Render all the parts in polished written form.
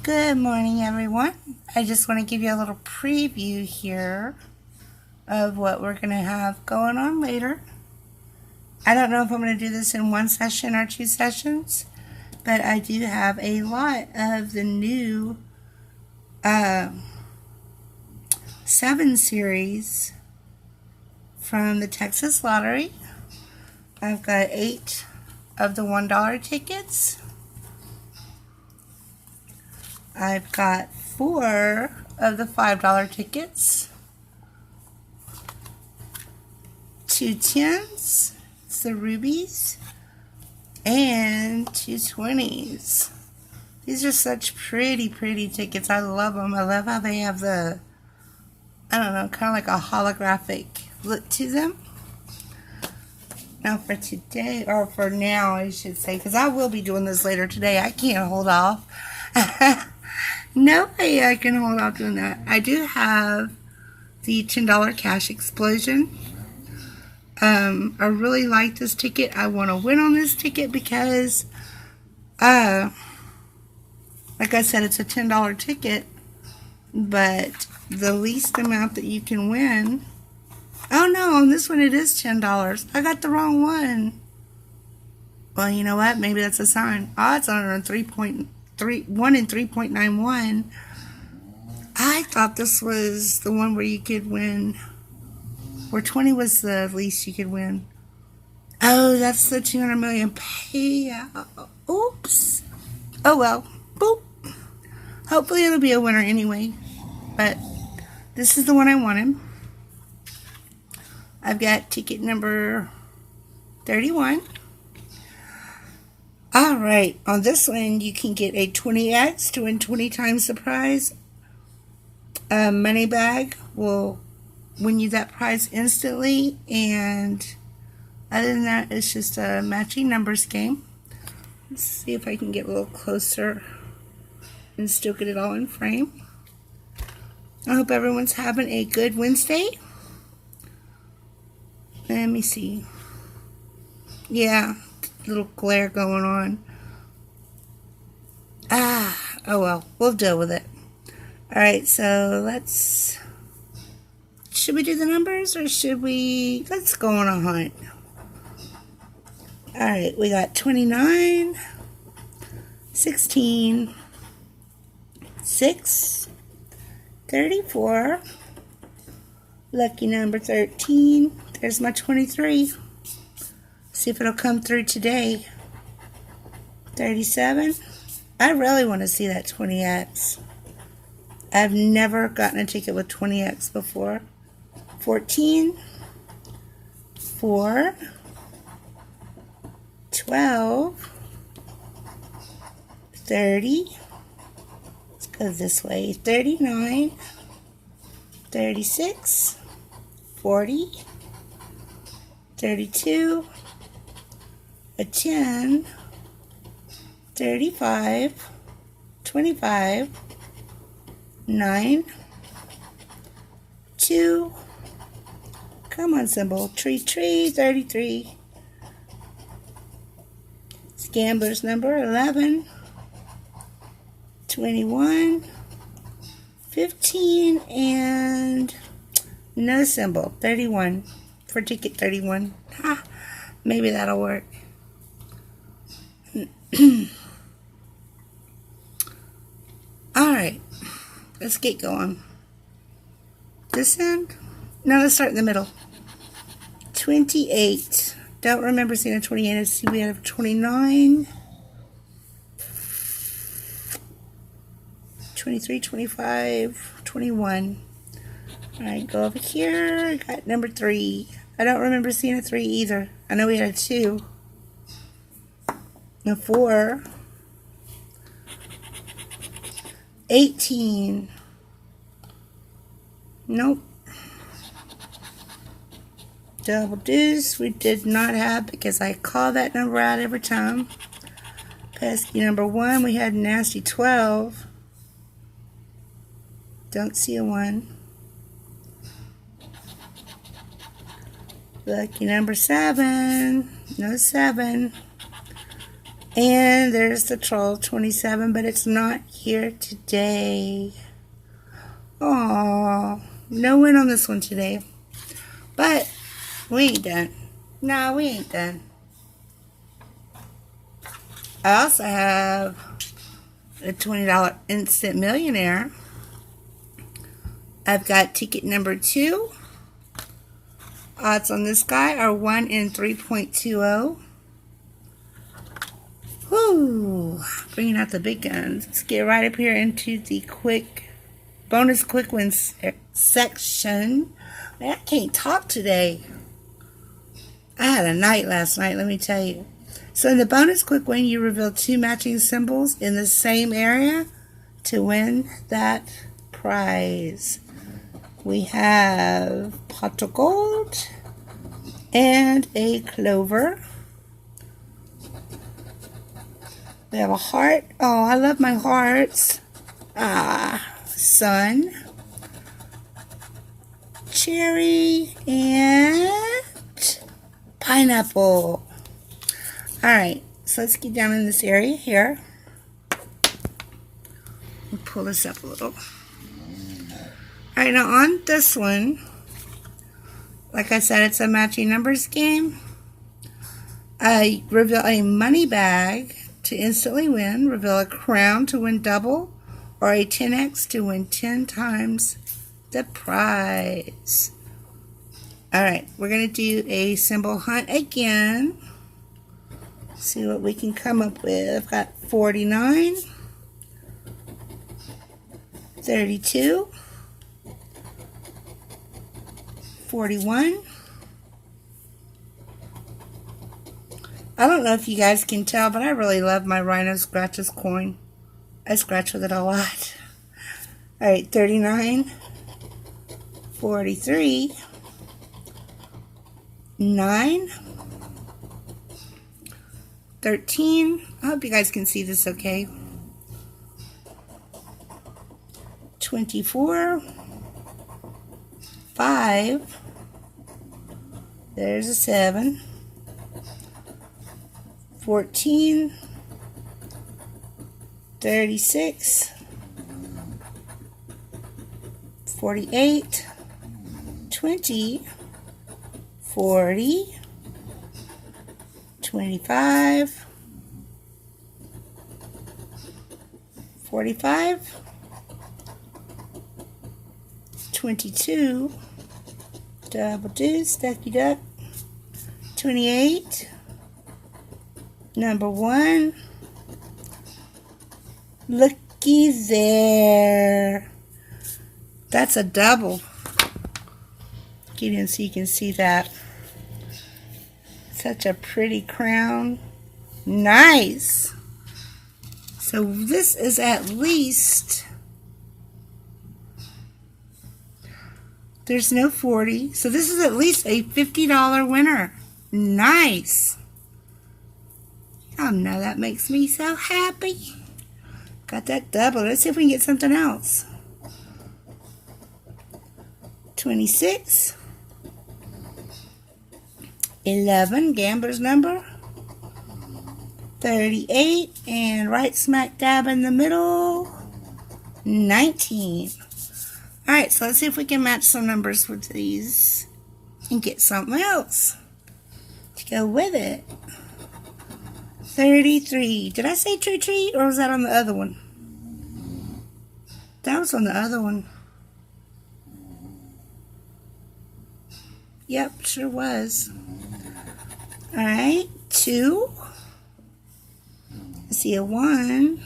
Good morning, everyone. I just want to give you a little preview here of what we're going to have going on later. I don't know if I'm going to do this in one session or two sessions, but I do have a lot of the new 7 series from the Texas Lottery. I've got 8 of the $1 tickets. I've got 4 of the $5 tickets, 2 10s, it's the rubies, and 2 20s. These are such pretty tickets. I love them. I love how they have the, I don't know, kind of like a holographic look to them. Now for today, or for now I should say, because I will be doing this later today. I can't hold off. No way I can hold off doing that. I do have the $10 cash explosion. I really like this ticket. I want to win on this ticket because, like I said, it's a $10 ticket, but the least amount that you can win. Oh no, on this one it is $10. I got the wrong one. Well, you know what? Maybe that's a sign. Odds on it are 1 in 3.91. I thought this was the one where you could win, where 20 was the least you could win. Oh, that's the 200 million payout. Oops. Oh well. Boop. Hopefully it'll be a winner anyway. But this is the one I wanted. I've got ticket number 31. Alright, on this one you can get a 20x to win 20 times the prize. A money bag will win you that prize instantly, and other than that, it's just a matching numbers game. Let's see if I can get a little closer and still get it all in frame. I hope everyone's having a good Wednesday. Let me see. Yeah, little glare going on. Oh well, we'll deal with it. Alright, so should we do the numbers or let's go on a hunt. Alright, we got 29, 16, 6, 34, lucky number 13, there's my 23. See if it'll come through today. 37. I really want to see that 20x. I've never gotten a ticket with 20x before. 14. 4. 12. 30. Let's go this way. 39. 36. 40. 32. A 10, 35, 25, 9, 2, come on symbol, tree, 33, Gambler's number 11, 21, 15, and no symbol, 31, for ticket 31. Ha, maybe that'll work. Alright, let's get going. This end? No, let's start in the middle. 28. Don't remember seeing a 28. Let's see, we have 29, 23, 25, 21. Alright, go over here. Got number 3. I don't remember seeing a 3 either. I know we had a 2. A 4, 18, nope, double deuce, we did not have, because I call that number out every time. Pesky number 1, we had nasty 12, don't see a 1. Lucky number 7, no 7. And there's the troll, 27, but it's not here today. Aww, no win on this one today. But we ain't done. No, we ain't done. I also have a $20 Instant Millionaire. I've got ticket number 2. Odds on this guy are 1 in 3.20. Whoo! Bringing out the big guns. Let's get right up here into the bonus quick wins section. Man, I can't talk today. I had a night last night, let me tell you. So in the bonus quick win, you reveal 2 matching symbols in the same area to win that prize. We have pot of gold and a clover. We have a heart. Oh, I love my hearts. Sun, cherry, and pineapple. Alright, so let's get down in this area here. We'll pull this up a little. Alright, now on this one, like I said, it's a matching numbers game. I reveal a money bag to instantly win, reveal a crown to win double, or a 10x to win 10 times the prize. Alright, we're going to do a symbol hunt again. See what we can come up with. I've got 49, 32, 41. I don't know if you guys can tell, but I really love my Rhino Scratches coin. I scratch with it a lot. Alright, 39, 43, 9, 13. I hope you guys can see this okay. 24, 5, there's a 7, 14, 36, 48, 20, 40, 25, 45, 22, double deuce, ducky duck, 28, number 1, looky there, that's a double. Get in so you can see that. Such a pretty crown. Nice. So this is at least, there's no 40, so this is at least a $50 winner. Nice. Oh no, that makes me so happy. Got that double. Let's see if we can get something else. 26, 11, gambler's number, 38, and right smack dab in the middle, 19. Alright, so let's see if we can match some numbers with these and get something else to go with it. 33. Did I say treat, or was that on the other one? That was on the other one. Yep, sure was. Alright, 2. I see a 1.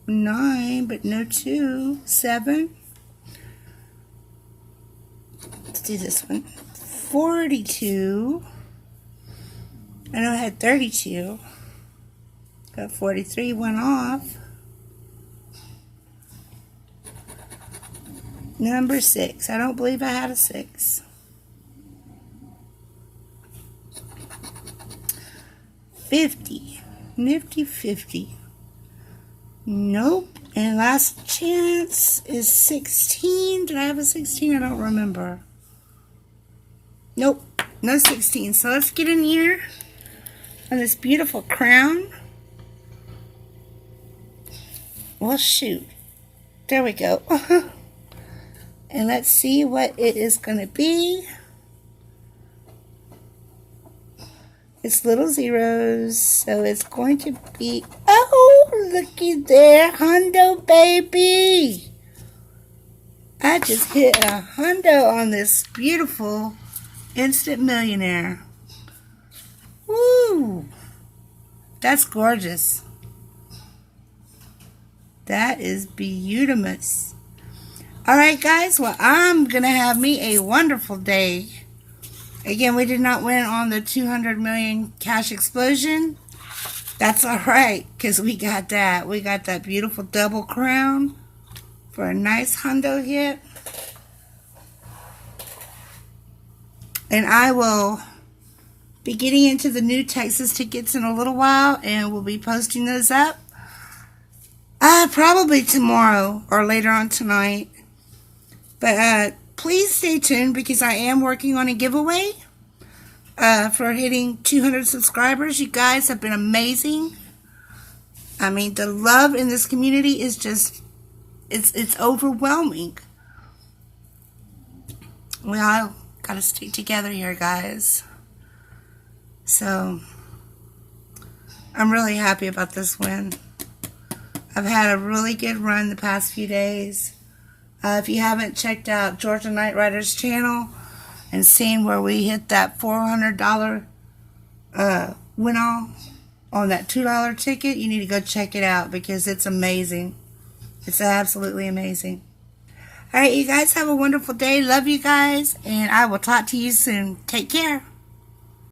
9, but no 2. 7. Let's do this one. 42. I know I had 32. Got 43, one off. Number 6. I don't believe I had a 6. 50. Nifty 50. Nope. And last chance is 16. Did I have a 16? I don't remember. Nope. No 16. So let's get in here on this beautiful crown. Well, shoot. There we go. And let's see what it is going to be. It's little zeros, so it's going to be, oh, looky there, hundo, baby. I just hit a hundo on this beautiful Instant Millionaire. Woo! That's gorgeous. That is beautiful. Alright guys, well I'm going to have me a wonderful day. Again, we did not win on the 200 million cash explosion. That's alright, because we got that. We got that beautiful double crown for a nice hundo hit. And I will be getting into the new Texas tickets in a little while, and we'll be posting those up. Probably tomorrow or later on tonight. But please stay tuned because I am working on a giveaway for hitting 200 subscribers. You guys have been amazing. I mean, the love in this community is just, it's overwhelming. We all got to stick together here, guys. So, I'm really happy about this win. I've had a really good run the past few days. If you haven't checked out Georgia Night Rider's channel and seen where we hit that $400 win-all on that $2 ticket, you need to go check it out because it's amazing. It's absolutely amazing. Alright, you guys have a wonderful day. Love you guys, and I will talk to you soon. Take care.